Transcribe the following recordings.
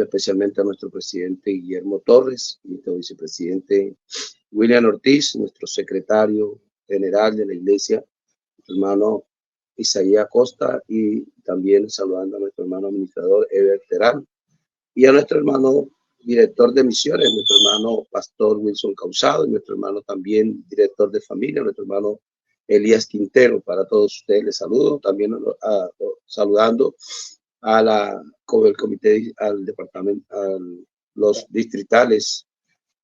especialmente a nuestro presidente Guillermo Torres, nuestro vicepresidente William Ortiz, nuestro secretario general de la iglesia, nuestro hermano Isaías Costa, y también saludando a nuestro hermano administrador Eber Terán, y a nuestro hermano director de misiones, nuestro hermano pastor Wilson Causado, y nuestro hermano también director de familia, nuestro hermano Elías Quintero. Para todos ustedes les saludo, también saludando con el comité, al departamento, a los distritales,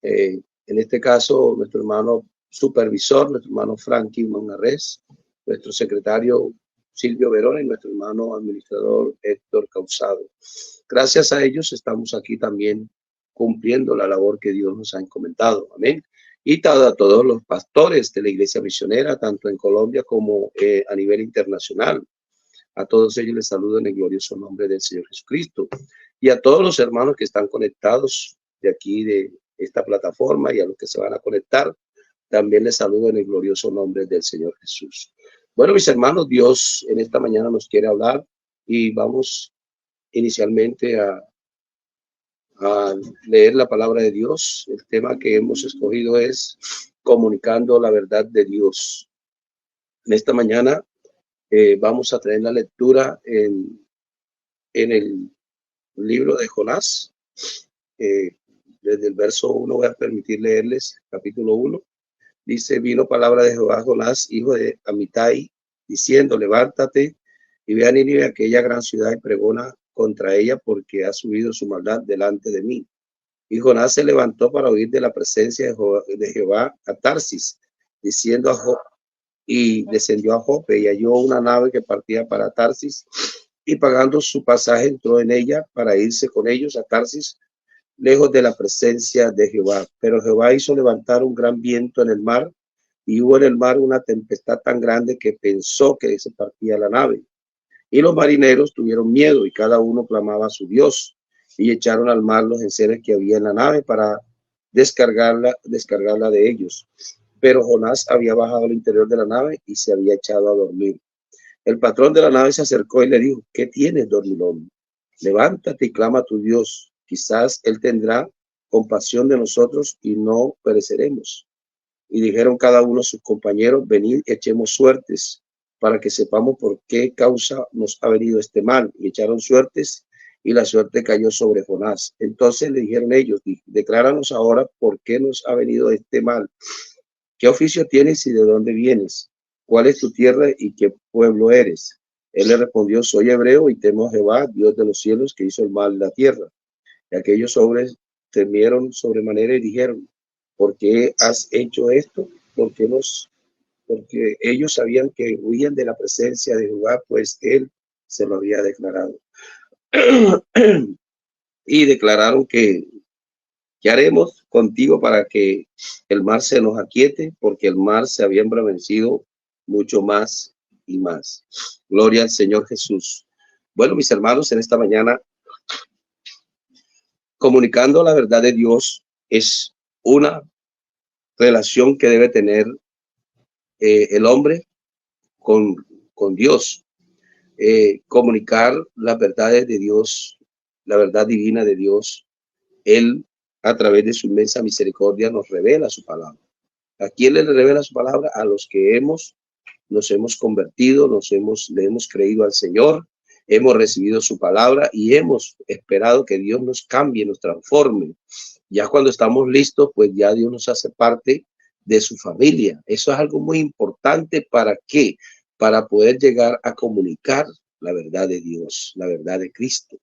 en este caso nuestro hermano supervisor, nuestro hermano Frankie Manjarres, nuestro secretario Silvio Verona y nuestro hermano administrador Héctor Causado. Gracias a ellos estamos aquí también cumpliendo la labor que Dios nos ha encomendado. Amén. Y a todos los pastores de la iglesia misionera, tanto en Colombia como a nivel internacional. A todos ellos les saludo en el glorioso nombre del Señor Jesucristo. Y a todos los hermanos que están conectados de aquí, de esta plataforma, y a los que se van a conectar, también les saludo en el glorioso nombre del Señor Jesús. Bueno, mis hermanos, Dios en esta mañana nos quiere hablar y vamos inicialmente a leer la palabra de Dios. El tema que hemos escogido es comunicando la verdad de Dios. En esta mañana vamos a traer la lectura en el libro de Jonás. Desde el verso 1 voy a permitir leerles capítulo 1. Dice: vino palabra de Jehová a Jonás, hijo de Amitai, diciendo: levántate y ve a Nínive, aquella gran ciudad, y pregona contra ella, porque ha subido su maldad delante de mí. Y Jonás se levantó para huir de la presencia de Jehová a Tarsis, diciendo y descendió a Jope, y halló una nave que partía para Tarsis, y pagando su pasaje entró en ella para irse con ellos a Tarsis, lejos de la presencia de Jehová. Pero Jehová hizo levantar un gran viento en el mar, y hubo en el mar una tempestad tan grande que pensó que se partía la nave. Y los marineros tuvieron miedo, y cada uno clamaba a su Dios, y echaron al mar los enseres que había en la nave para descargarla de ellos. Pero Jonás había bajado al interior de la nave y se había echado a dormir. El patrón de la nave se acercó y le dijo: ¿qué tienes, dormilón? Levántate y clama a tu Dios. Quizás él tendrá compasión de nosotros y no pereceremos. Y dijeron cada uno a sus compañeros: venid, echemos suertes, para que sepamos por qué causa nos ha venido este mal. Y echaron suertes, y la suerte cayó sobre Jonás. Entonces le dijeron ellos: decláranos ahora por qué nos ha venido este mal. ¿Qué oficio tienes y de dónde vienes? ¿Cuál es tu tierra y qué pueblo eres? Él le respondió: soy hebreo y temo a Jehová, Dios de los cielos, que hizo el mar y la tierra. Y aquellos hombres temieron sobremanera y dijeron: ¿por qué has hecho esto? Porque ellos sabían que huían de la presencia de Jehová, pues él se lo había declarado. Y declararon que: ¿qué haremos contigo para que el mar se nos aquiete? Porque el mar se había embravecido mucho más y más. Gloria al Señor Jesús. Bueno, mis hermanos, en esta mañana, comunicando la verdad de Dios es una relación que debe tener el hombre con Dios. Comunicar las verdades de Dios, la verdad divina de Dios. Él, a través de su inmensa misericordia, nos revela su palabra. ¿A quién le revela su palabra? A los que nos hemos convertido, le hemos creído al Señor, hemos recibido su palabra y hemos esperado que Dios nos cambie, nos transforme. Ya cuando estamos listos, pues ya Dios nos hace parte de su familia. Eso es algo muy importante. ¿Para qué? Para poder llegar a comunicar la verdad de Dios, la verdad de Cristo.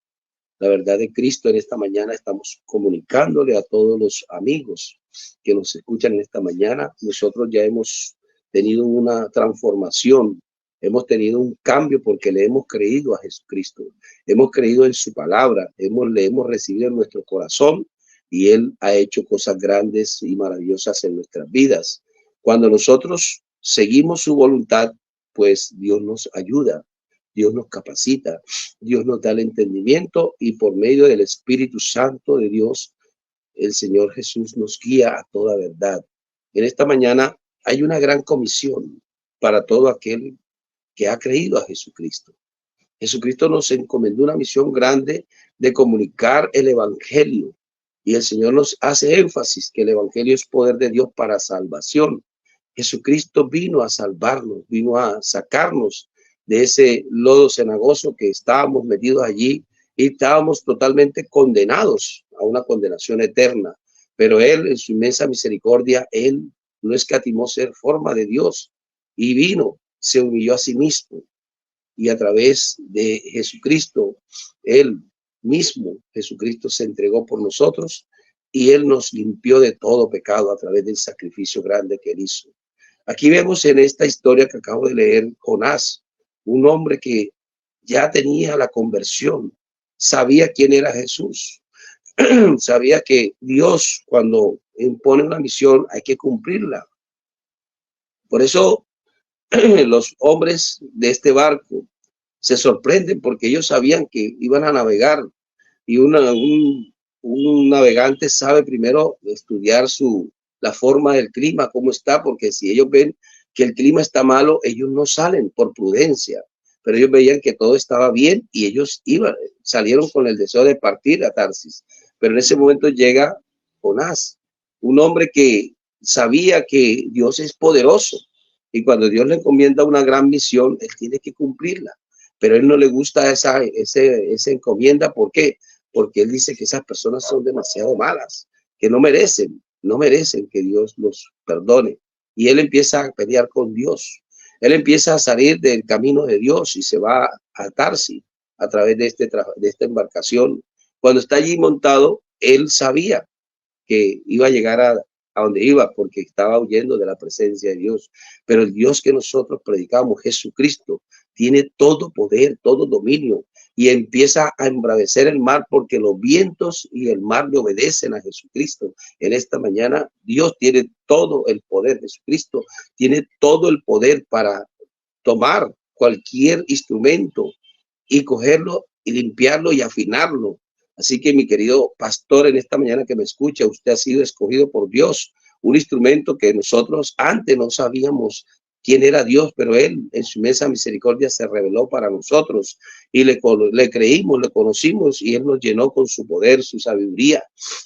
La verdad de Cristo. En esta mañana estamos comunicándole a todos los amigos que nos escuchan en esta mañana. Nosotros ya hemos tenido una transformación, hemos tenido un cambio porque le hemos creído a Jesucristo, hemos creído en su palabra, le hemos recibido en nuestro corazón y Él ha hecho cosas grandes y maravillosas en nuestras vidas. Cuando nosotros seguimos su voluntad, pues Dios nos ayuda. Dios nos capacita, Dios nos da el entendimiento y por medio del Espíritu Santo de Dios, el Señor Jesús nos guía a toda verdad. En esta mañana hay una gran comisión para todo aquel que ha creído a Jesucristo. Jesucristo nos encomendó una misión grande de comunicar el evangelio. Y el Señor nos hace énfasis que el evangelio es poder de Dios para salvación. Jesucristo vino a salvarnos, vino a sacarnos de ese lodo cenagoso que estábamos metidos allí y estábamos totalmente condenados a una condenación eterna. Pero Él, en su inmensa misericordia, Él no escatimó ser forma de Dios y vino, se humilló a sí mismo. Y a través de Jesucristo, Él mismo, Jesucristo se entregó por nosotros y Él nos limpió de todo pecado a través del sacrificio grande que Él hizo. Aquí vemos en esta historia que acabo de leer, Jonás, un hombre que ya tenía la conversión, sabía quién era Jesús, sabía que Dios cuando impone una misión hay que cumplirla. Por eso los hombres de este barco se sorprenden porque ellos sabían que iban a navegar y un navegante sabe primero estudiar la forma del clima, cómo está, porque si ellos ven que el clima está malo, ellos no salen por prudencia, pero ellos veían que todo estaba bien y ellos salieron con el deseo de partir a Tarsis. Pero en ese momento llega Jonás, un hombre que sabía que Dios es poderoso y cuando Dios le encomienda una gran misión, él tiene que cumplirla. Pero a él no le gusta esa encomienda. ¿Por qué? Porque él dice que esas personas son demasiado malas, que no merecen que Dios los perdone. Y él empieza a pelear con Dios. Él empieza a salir del camino de Dios y se va a Tarsis a través de esta embarcación. Cuando está allí montado, él sabía que iba a llegar a donde iba porque estaba huyendo de la presencia de Dios. Pero el Dios que nosotros predicamos, Jesucristo, tiene todo poder, todo dominio y empieza a embravecer el mar porque los vientos y el mar le obedecen a Jesucristo. En esta mañana Dios tiene todo el poder, Jesucristo tiene todo el poder para tomar cualquier instrumento y cogerlo y limpiarlo y afinarlo. Así que mi querido pastor, en esta mañana que me escucha, usted ha sido escogido por Dios, un instrumento que nosotros antes no sabíamos quién era Dios, pero Él en su inmensa misericordia se reveló para nosotros y le creímos, le conocimos y Él nos llenó con su poder, su sabiduría.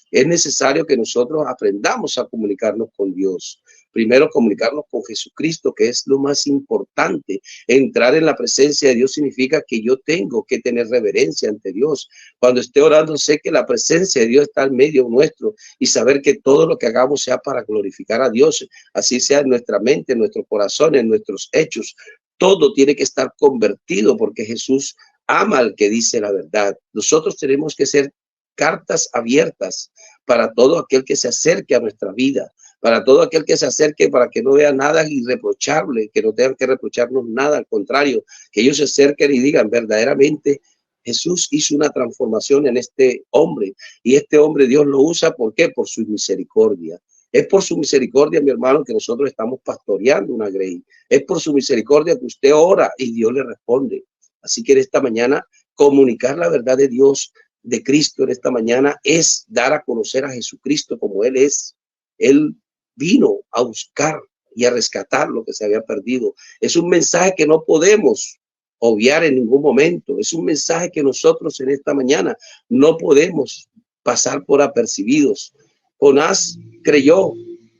Es necesario que nosotros aprendamos a comunicarnos con Dios. Primero, comunicarnos con Jesucristo, que es lo más importante. Entrar en la presencia de Dios significa que yo tengo que tener reverencia ante Dios. Cuando esté orando, sé que la presencia de Dios está en medio nuestro y saber que todo lo que hagamos sea para glorificar a Dios. Así sea en nuestra mente, en nuestro corazón, en nuestros hechos. Todo tiene que estar convertido porque Jesús ama al que dice la verdad. Nosotros tenemos que ser cartas abiertas para todo aquel que se acerque a nuestra vida, para todo aquel que se acerque, para que no vea nada irreprochable, que no tengan que reprocharnos nada, al contrario, que ellos se acerquen y digan verdaderamente Jesús hizo una transformación en este hombre y este hombre Dios lo usa, ¿por qué? Por su misericordia. Es por su misericordia, mi hermano, que nosotros estamos pastoreando una grey. Es por su misericordia que usted ora y Dios le responde. Así que en esta mañana, comunicar la verdad de Dios, de Cristo en esta mañana, es dar a conocer a Jesucristo como Él es. Él vino a buscar y a rescatar lo que se había perdido. Es un mensaje que no podemos obviar en ningún momento. Es un mensaje que nosotros en esta mañana no podemos pasar por apercibidos. Jonás creyó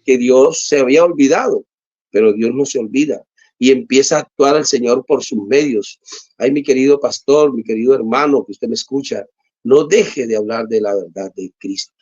que Dios se había olvidado, pero Dios no se olvida y empieza a actuar al Señor por sus medios. Ay, mi querido pastor, mi querido hermano que usted me escucha, no deje de hablar de la verdad de Cristo.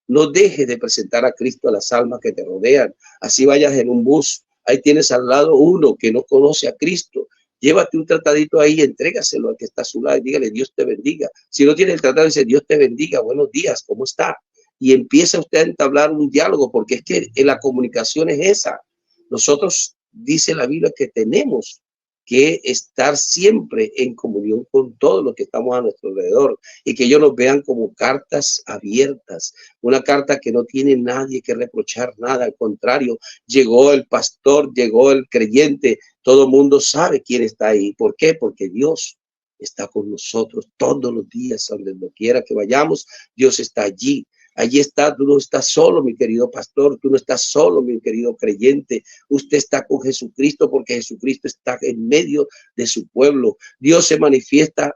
No dejes de presentar a Cristo a las almas que te rodean. Así vayas en un bus, ahí tienes al lado uno que no conoce a Cristo. Llévate un tratadito ahí, entrégaselo al que está a su lado y dígale, Dios te bendiga. Si no tiene el tratado, dice, Dios te bendiga, buenos días, ¿cómo está? Y empieza usted a entablar un diálogo, porque es que la comunicación es esa. Nosotros, dice la Biblia, que tenemos que estar siempre en comunión con todos los que estamos a nuestro alrededor y que ellos nos vean como cartas abiertas, una carta que no tiene nadie que reprochar nada, al contrario, llegó el pastor, llegó el creyente, todo el mundo sabe quién está ahí. ¿Por qué? Porque Dios está con nosotros todos los días, donde quiera que vayamos, Dios está allí. Allí está, tú no estás solo, mi querido pastor, tú no estás solo, mi querido creyente. Usted está con Jesucristo porque Jesucristo está en medio de su pueblo. Dios se manifiesta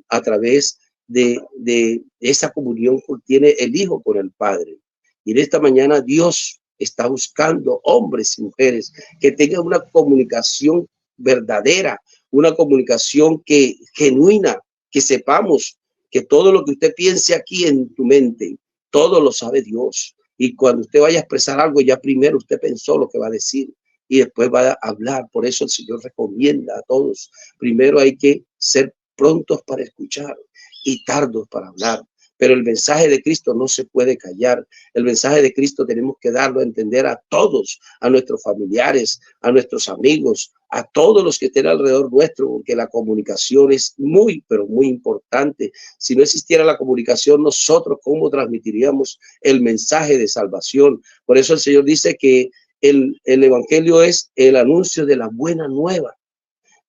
a través de esa comunión que tiene el Hijo con el Padre. Y en esta mañana Dios está buscando hombres y mujeres que tengan una comunicación verdadera, una comunicación genuina, que sepamos que todo lo que usted piense aquí en tu mente, todo lo sabe Dios. Y cuando usted vaya a expresar algo, ya primero usted pensó lo que va a decir y después va a hablar. Por eso el Señor recomienda a todos. Primero hay que ser prontos para escuchar y tardos para hablar. Pero el mensaje de Cristo no se puede callar. El mensaje de Cristo tenemos que darlo a entender a todos, a nuestros familiares, a nuestros amigos, a todos los que estén alrededor nuestro, porque la comunicación es muy, pero muy importante. Si no existiera la comunicación, nosotros cómo transmitiríamos el mensaje de salvación. Por eso el Señor dice que el evangelio es el anuncio de la buena nueva.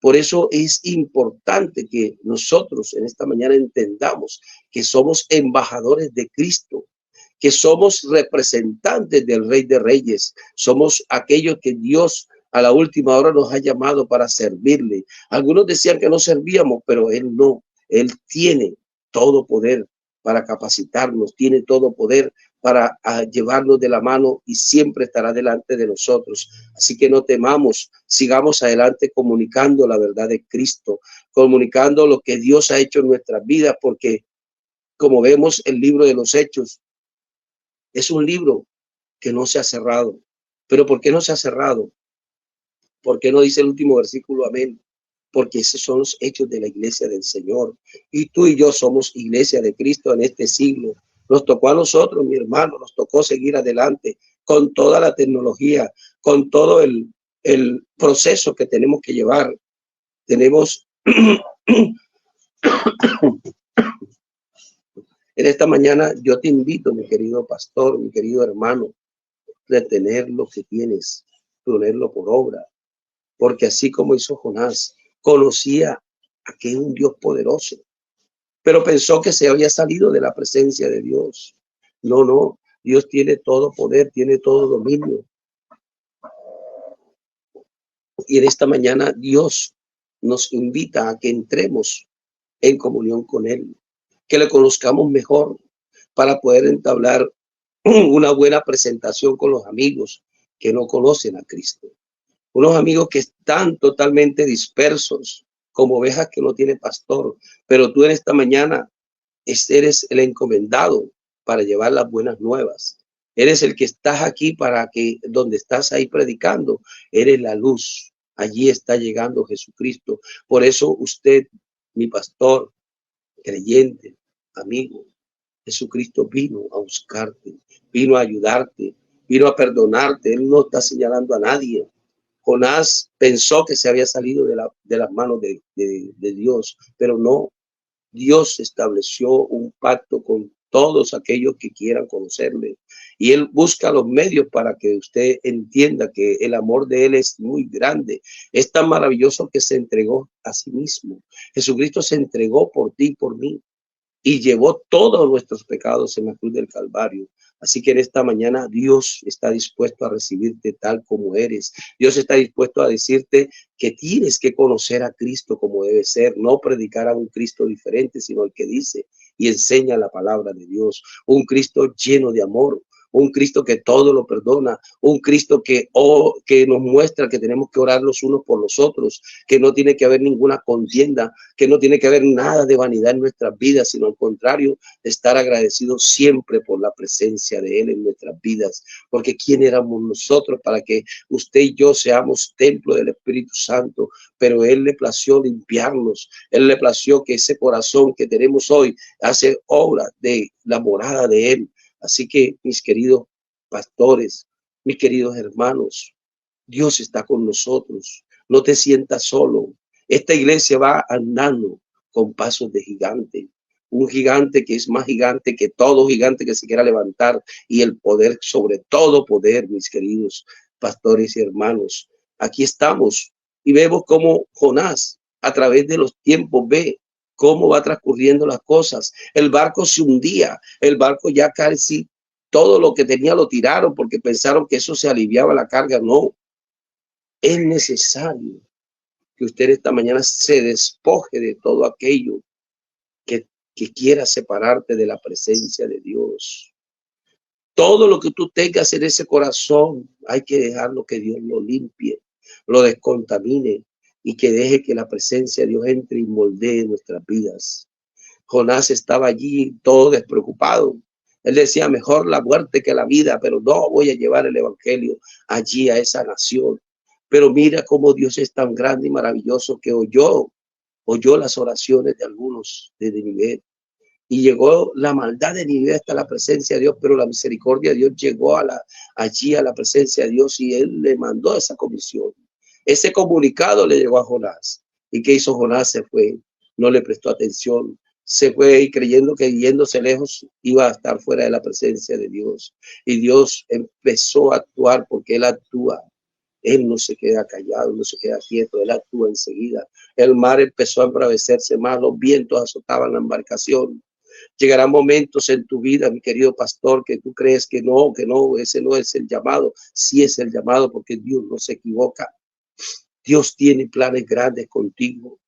Por eso es importante que nosotros en esta mañana entendamos que somos embajadores de Cristo, que somos representantes del Rey de Reyes, somos aquellos que Dios a la última hora nos ha llamado para servirle. Algunos decían que no servíamos, pero Él no. Él tiene todo poder para capacitarnos, tiene todo poder para llevarnos de la mano y siempre estará delante de nosotros. Así que no temamos, sigamos adelante comunicando la verdad de Cristo, comunicando lo que Dios ha hecho en nuestras vidas, porque como vemos el libro de los Hechos, es un libro que no se ha cerrado. ¿Pero por qué no se ha cerrado? ¿Por qué no dice el último versículo amén? Porque esos son los hechos de la iglesia del Señor. Y tú y yo somos iglesia de Cristo en este siglo. Nos tocó a nosotros, mi hermano, nos tocó seguir adelante con toda la tecnología, con todo el proceso que tenemos que llevar. Tenemos en esta mañana, yo te invito, mi querido pastor, mi querido hermano, retener lo que tienes, ponerlo por obra. Porque así como hizo Jonás, conocía a que es un Dios poderoso, pero pensó que se había salido de la presencia de Dios. No, no, Dios tiene todo poder, tiene todo dominio. Y en esta mañana Dios nos invita a que entremos en comunión con Él, que le conozcamos mejor para poder entablar una buena presentación con los amigos que no conocen a Cristo. Unos amigos que están totalmente dispersos, como ovejas que no tiene pastor, pero tú en esta mañana eres el encomendado para llevar las buenas nuevas. Eres el que estás aquí para que donde estás ahí predicando, eres la luz. Allí está llegando Jesucristo. Por eso usted, mi pastor, creyente, amigo, Jesucristo vino a buscarte, vino a ayudarte, vino a perdonarte. Él no está señalando a nadie. Jonás pensó que se había salido de las manos de Dios, pero no. Dios estableció un pacto con todos aquellos que quieran conocerle. Y Él busca los medios para que usted entienda que el amor de Él es muy grande. Es tan maravilloso que se entregó a sí mismo. Jesucristo se entregó por ti y por mí y llevó todos nuestros pecados en la cruz del Calvario. Así que en esta mañana Dios está dispuesto a recibirte tal como eres. Dios está dispuesto a decirte que tienes que conocer a Cristo como debe ser, no predicar a un Cristo diferente, sino el que dice y enseña la palabra de Dios. Un Cristo lleno de amor, un Cristo que todo lo perdona, un Cristo que nos muestra que tenemos que orar los unos por los otros, que no tiene que haber ninguna contienda, que no tiene que haber nada de vanidad en nuestras vidas, sino al contrario, estar agradecidos siempre por la presencia de Él en nuestras vidas. Porque ¿quién éramos nosotros para que usted y yo seamos templo del Espíritu Santo? Pero Él le plació limpiarnos, Él le plació que ese corazón que tenemos hoy hace obra de la morada de Él. Así que, mis queridos pastores, mis queridos hermanos, Dios está con nosotros. No te sientas solo. Esta iglesia va andando con pasos de gigante. Un gigante que es más gigante que todo gigante que se quiera levantar. Y el poder, sobre todo poder, mis queridos pastores y hermanos. Aquí estamos y vemos cómo Jonás, a través de los tiempos, ve cómo va transcurriendo las cosas. El barco se hundía, el barco ya casi todo lo que tenía lo tiraron porque pensaron que eso se aliviaba la carga. No, es necesario que usted esta mañana se despoje de todo aquello que quiera separarte de la presencia de Dios. Todo lo que tú tengas en ese corazón, hay que dejarlo que Dios lo limpie, lo descontamine y que deje que la presencia de Dios entre y moldee nuestras vidas. Jonás estaba allí todo despreocupado. Él decía, mejor la muerte que la vida, pero no voy a llevar el evangelio allí a esa nación. Pero mira cómo Dios es tan grande y maravilloso que oyó las oraciones de algunos de Nínive. Y llegó la maldad de Nínive hasta la presencia de Dios, pero la misericordia de Dios llegó allí a la presencia de Dios y él le mandó esa comisión. Ese comunicado le llegó a Jonás. ¿Y qué hizo Jonás? Se fue, no le prestó atención, se fue y creyendo que yéndose lejos iba a estar fuera de la presencia de Dios. Y Dios empezó a actuar porque él actúa. Él no se queda callado, no se queda quieto, él actúa enseguida. El mar empezó a embravecerse más, los vientos azotaban la embarcación. Llegarán momentos en tu vida, mi querido pastor, que tú crees que no, ese no es el llamado. Sí es el llamado porque Dios no se equivoca. Dios tiene planes grandes contigo.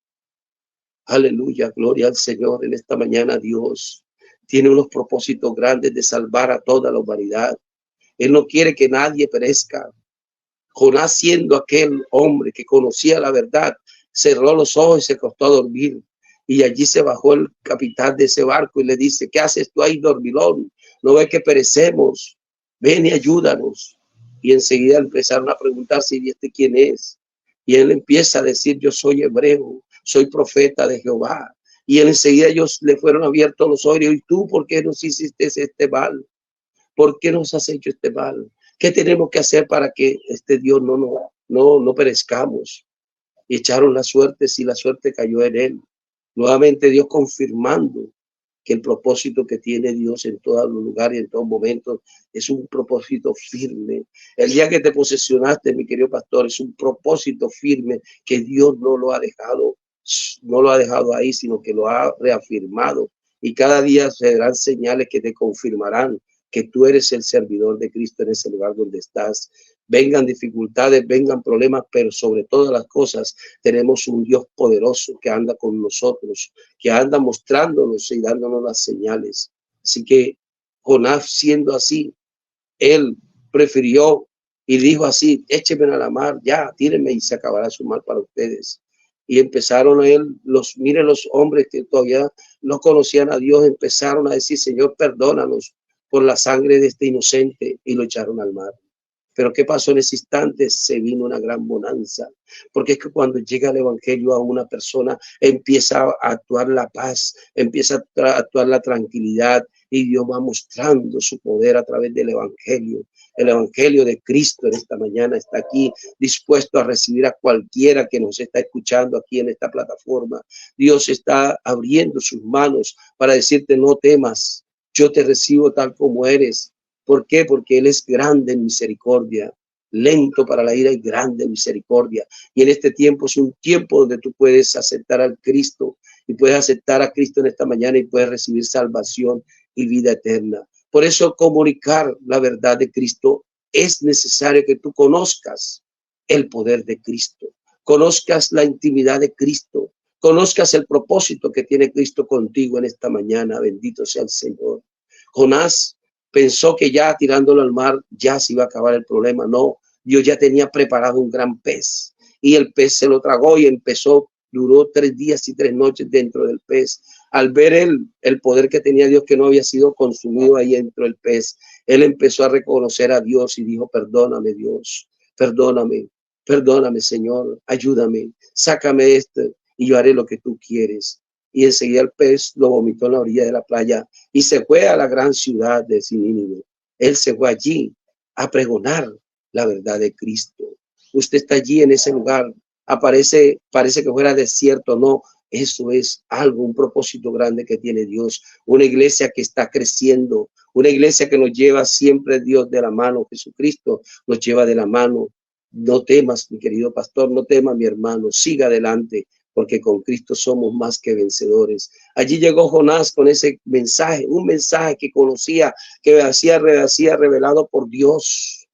Aleluya, gloria al Señor. En esta mañana Dios tiene unos propósitos grandes de salvar a toda la humanidad. Él no quiere que nadie perezca. Jonás, siendo aquel hombre que conocía la verdad, cerró los ojos y se acostó a dormir. Y allí se bajó el capitán de ese barco y le dice, ¿qué haces tú ahí, dormilón? ¿No ves que perecemos? Ven y ayúdanos. Y enseguida empezaron a preguntar si este quién es. Y él empieza a decir, yo soy hebreo, soy profeta de Jehová. Y enseguida ellos le fueron abiertos los ojos. ¿Y tú por qué nos hiciste este mal? ¿Por qué nos has hecho este mal? ¿Qué tenemos que hacer para que este Dios no perezcamos? Y echaron la suerte, si la suerte cayó en él. Nuevamente Dios confirmando que el propósito que tiene Dios en todos los lugares y en todos momentos es un propósito firme. El día que te posesionaste, mi querido pastor, es un propósito firme que Dios no lo ha dejado ahí, sino que lo ha reafirmado. Y cada día se darán señales que te confirmarán que tú eres el servidor de Cristo en ese lugar donde estás. Vengan dificultades, vengan problemas, pero sobre todas las cosas tenemos un Dios poderoso que anda con nosotros, que anda mostrándonos y dándonos las señales. Así que Jonás, siendo así, él prefirió y dijo así, échenme a la mar, ya, tírenme y se acabará su mal para ustedes. Y empezaron miren los hombres que todavía no conocían a Dios, empezaron a decir, Señor, perdónanos por la sangre de este inocente, y lo echaron al mar. Pero ¿qué pasó en ese instante? Se vino una gran bonanza, porque es que cuando llega el evangelio a una persona, empieza a actuar la paz, empieza a actuar la tranquilidad, y Dios va mostrando su poder a través del evangelio. El evangelio de Cristo en esta mañana está aquí, dispuesto a recibir a cualquiera que nos está escuchando aquí en esta plataforma. Dios está abriendo sus manos para decirte, no temas, yo te recibo tal como eres. ¿Por qué? Porque Él es grande en misericordia, lento para la ira y grande en misericordia. Y en este tiempo es un tiempo donde tú puedes aceptar al Cristo y puedes aceptar a Cristo en esta mañana y puedes recibir salvación y vida eterna. Por eso comunicar la verdad de Cristo es necesario que tú conozcas el poder de Cristo, conozcas la intimidad de Cristo, conozcas el propósito que tiene Cristo contigo en esta mañana. Bendito sea el Señor. Jonás pensó que ya tirándolo al mar ya se iba a acabar el problema. No, Dios ya tenía preparado un gran pez y el pez se lo tragó y duró 3 días y 3 noches dentro del pez. Al ver el poder que tenía Dios, que no había sido consumido ahí dentro del pez, él empezó a reconocer a Dios y dijo, perdóname Dios, perdóname Señor, ayúdame, sácame esto y yo haré lo que tú quieres. Y enseguida el pez lo vomitó en la orilla de la playa y se fue a la gran ciudad de Nínive. Él se fue allí a pregonar la verdad de Cristo. Usted está allí en ese lugar, parece que fuera desierto, no, eso es algo, un propósito grande que tiene Dios, una iglesia que está creciendo, una iglesia que nos lleva siempre Dios de la mano, Jesucristo nos lleva de la mano. No temas, mi querido pastor, no temas, mi hermano, siga adelante, porque con Cristo somos más que vencedores. Allí llegó Jonás con ese mensaje, un mensaje que conocía, que hacía revelado por Dios.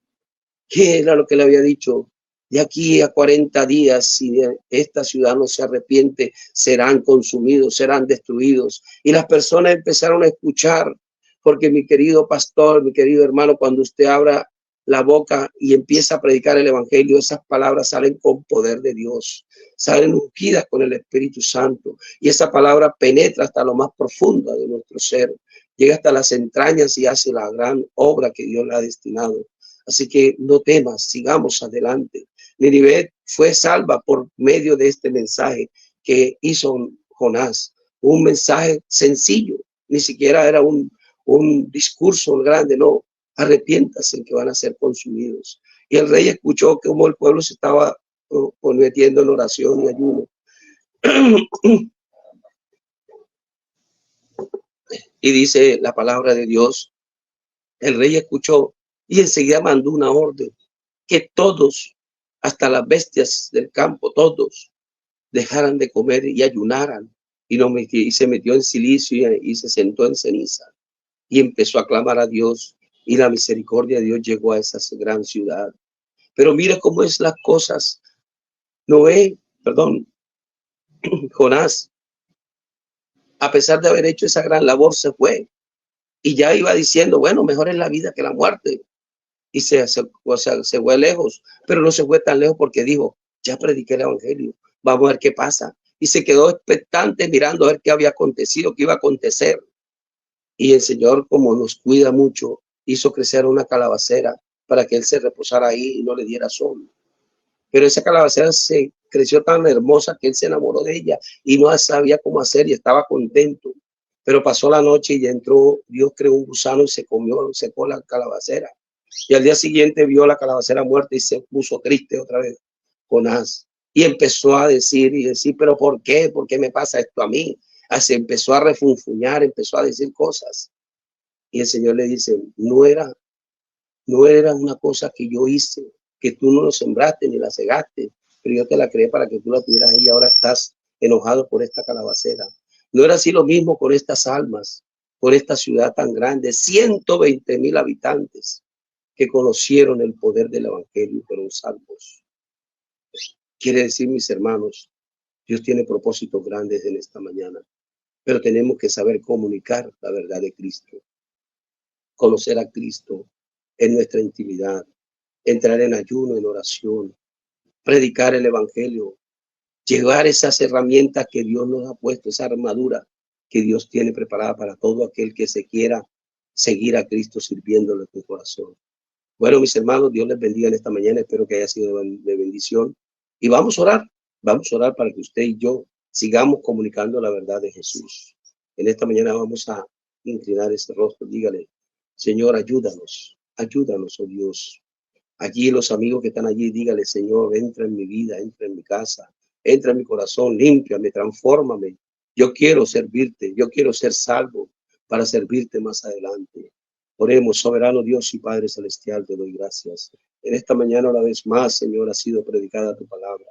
¿Qué era lo que le había dicho? De aquí a 40 días, si esta ciudad no se arrepiente, serán consumidos, serán destruidos. Y las personas empezaron a escuchar, porque mi querido pastor, mi querido hermano, cuando usted abra la boca y empieza a predicar el evangelio, esas palabras salen con poder de Dios, salen ungidas con el Espíritu Santo, y esa palabra penetra hasta lo más profundo de nuestro ser, llega hasta las entrañas y hace la gran obra que Dios le ha destinado. Así que no temas, sigamos adelante. Nínive fue salva por medio de este mensaje que hizo Jonás, un mensaje sencillo, ni siquiera era un discurso grande, no, arrepiéntase que van a ser consumidos. Y el rey escuchó cómo el pueblo se estaba metiendo en oración y ayuno. Y dice la palabra de Dios, el rey escuchó y enseguida mandó una orden que todos, hasta las bestias del campo, todos dejaran de comer y ayunaran. Y se metió en silicio y se sentó en ceniza y empezó a clamar a Dios, y la misericordia de Dios llegó a esa gran ciudad. Pero mira cómo es las cosas. Jonás, a pesar de haber hecho esa gran labor, se fue y ya iba diciendo, bueno, mejor es la vida que la muerte. Y se fue lejos, pero no se fue tan lejos porque dijo, ya prediqué el evangelio, vamos a ver qué pasa. Y se quedó expectante mirando a ver qué había acontecido, qué iba a acontecer. Y el Señor, como nos cuida mucho, hizo crecer una calabacera para que él se reposara ahí y no le diera sol. Pero esa calabacera se creció tan hermosa que él se enamoró de ella y no sabía cómo hacer y estaba contento. Pero pasó la noche y entró, Dios creó un gusano y secó la calabacera. Y al día siguiente vio la calabacera muerta y se puso triste otra vez, Jonás. Y empezó a decir, pero ¿por qué? ¿Por qué me pasa esto a mí? Se empezó a refunfuñar, empezó a decir cosas. Y el Señor le dice, no era una cosa que yo hice, que tú no lo sembraste ni la cegaste, pero yo te la creé para que tú la tuvieras ahí y ahora estás enojado por esta calabacera. No era así lo mismo con estas almas, por esta ciudad tan grande, 120,000 habitantes que conocieron el poder del evangelio y fueron salvos. Quiere decir, mis hermanos, Dios tiene propósitos grandes en esta mañana, pero tenemos que saber comunicar la verdad de Cristo, conocer a Cristo en nuestra intimidad, entrar en ayuno, en oración, predicar el evangelio, llevar esas herramientas que Dios nos ha puesto, esa armadura que Dios tiene preparada para todo aquel que se quiera seguir a Cristo sirviéndole con corazón. Bueno, mis hermanos, Dios les bendiga en esta mañana, espero que haya sido de bendición. Y vamos a orar para que usted y yo sigamos comunicando la verdad de Jesús. En esta mañana vamos a inclinar ese rostro, dígale, Señor, ayúdanos, oh Dios. Allí los amigos que están allí, dígale, Señor, entra en mi vida, entra en mi casa, entra en mi corazón, límpiame, transfórmame. Yo quiero servirte, yo quiero ser salvo para servirte más adelante. Oremos, soberano Dios y Padre Celestial, te doy gracias. En esta mañana una vez más, Señor, ha sido predicada tu palabra.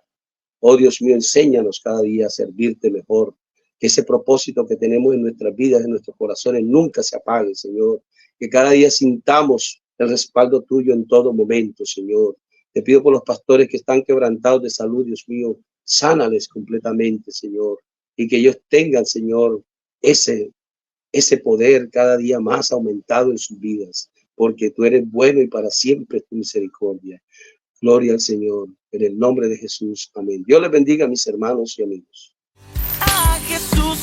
Oh Dios mío, enséñanos cada día a servirte mejor. Que ese propósito que tenemos en nuestras vidas, en nuestros corazones, nunca se apague, Señor. Que cada día sintamos el respaldo tuyo en todo momento, Señor. Te pido por los pastores que están quebrantados de salud, Dios mío, sánales completamente, Señor. Y que ellos tengan, Señor, ese poder cada día más aumentado en sus vidas, porque tú eres bueno y para siempre es tu misericordia. Gloria al Señor, en el nombre de Jesús. Amén. Dios les bendiga, mis hermanos y amigos. A Jesús.